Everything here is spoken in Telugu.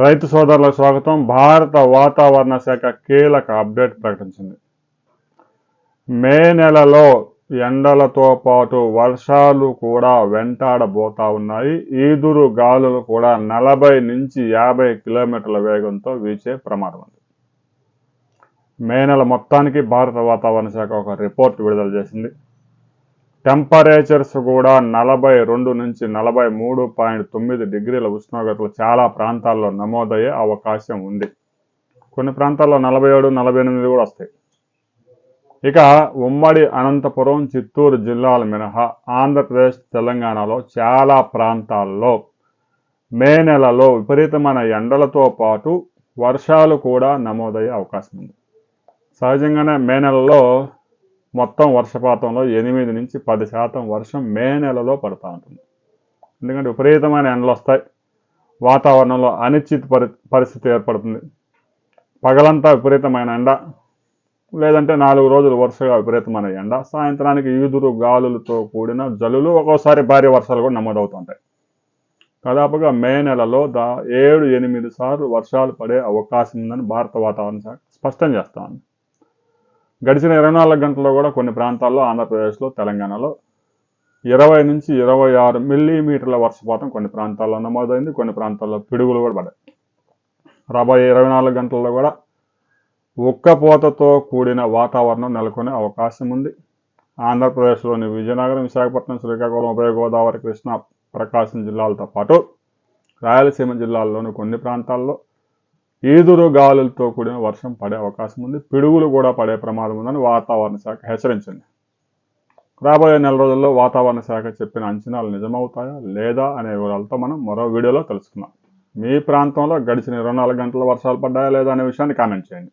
రైతు సోదరులకు స్వాగతం. భారత వాతావరణ శాఖ కీలక అప్డేట్ ప్రకటించింది. మే నెలలో ఎండలతో పాటు వర్షాలు కూడా వెంటాడబోతా ఉన్నాయి. ఈదురు గాలులు కూడా 40 నుంచి 50 కిలోమీటర్ల వేగంతో వీచే ప్రమాదం ఉంది. మే నెల మొత్తానికి భారత వాతావరణ శాఖ ఒక రిపోర్ట్ విడుదల చేసింది. టెంపరేచర్స్ కూడా 42 నుంచి 43.9 డిగ్రీల ఉష్ణోగ్రతలు చాలా ప్రాంతాల్లో నమోదయ్యే అవకాశం ఉంది. కొన్ని ప్రాంతాల్లో 47, 48 కూడా వస్తాయి. ఇక ఉమ్మడి అనంతపురం, చిత్తూరు జిల్లాల మినహా ఆంధ్రప్రదేశ్, తెలంగాణలో చాలా ప్రాంతాల్లో మే నెలలో విపరీతమైన ఎండలతో పాటు వర్షాలు కూడా నమోదయ్యే అవకాశం ఉంది. సహజంగానే మే నెలలో మొత్తం వర్షపాతంలో 8 నుంచి 10% వర్షం మే నెలలో పడుతూ ఉంటుంది. ఎందుకంటే విపరీతమైన ఎండలు వస్తాయి, వాతావరణంలో అనిశ్చిత పరిస్థితి ఏర్పడుతుంది. పగలంతా విపరీతమైన ఎండ, లేదంటే 4 రోజులు వరుసగా విపరీతమైన ఎండ, సాయంత్రానికి ఈదురు గాలులతో కూడిన జల్లులు, ఒక్కోసారి భారీ వర్షాలు కూడా నమోదవుతుంటాయి. దాదాపుగా మే నెలలో 7-8 సార్లు వర్షాలు పడే అవకాశం ఉందని భారత వాతావరణ శాఖ స్పష్టం చేస్తూ ఉంది. గడిచిన 24 గంటల్లో కూడా కొన్ని ప్రాంతాల్లో ఆంధ్రప్రదేశ్లో, తెలంగాణలో 20 నుంచి 26 మిల్లీమీటర్ల వర్షపాతం కొన్ని ప్రాంతాల్లో నమోదైంది. కొన్ని ప్రాంతాల్లో పిడుగులు కూడా పడ్డాయి. రాబోయే 24 గంటల్లో కూడా ఉక్కపోతతో కూడిన వాతావరణం నెలకొనే అవకాశం ఉంది. ఆంధ్రప్రదేశ్లోని విజయనగరం, విశాఖపట్నం, శ్రీకాకుళం, ఉభయ గోదావరి, కృష్ణా, ప్రకాశం జిల్లాలతో పాటు రాయలసీమ జిల్లాల్లోని కొన్ని ప్రాంతాల్లో ఈదురు గాలులతో కూడిన వర్షం పడే అవకాశం ఉంది. పిడుగులు కూడా పడే ప్రమాదం ఉందని వాతావరణ శాఖ హెచ్చరించింది. రాబోయే నెల రోజుల్లో వాతావరణ శాఖ చెప్పిన అంచనాలు నిజమవుతాయా లేదా అనే వివరాలతో మనం మరో వీడియోలో తెలుసుకుందాం. మీ ప్రాంతంలో గడిచిన 24 గంటల వర్షాలు పడ్డాయా లేదా అనే విషయాన్ని కామెంట్ చేయండి.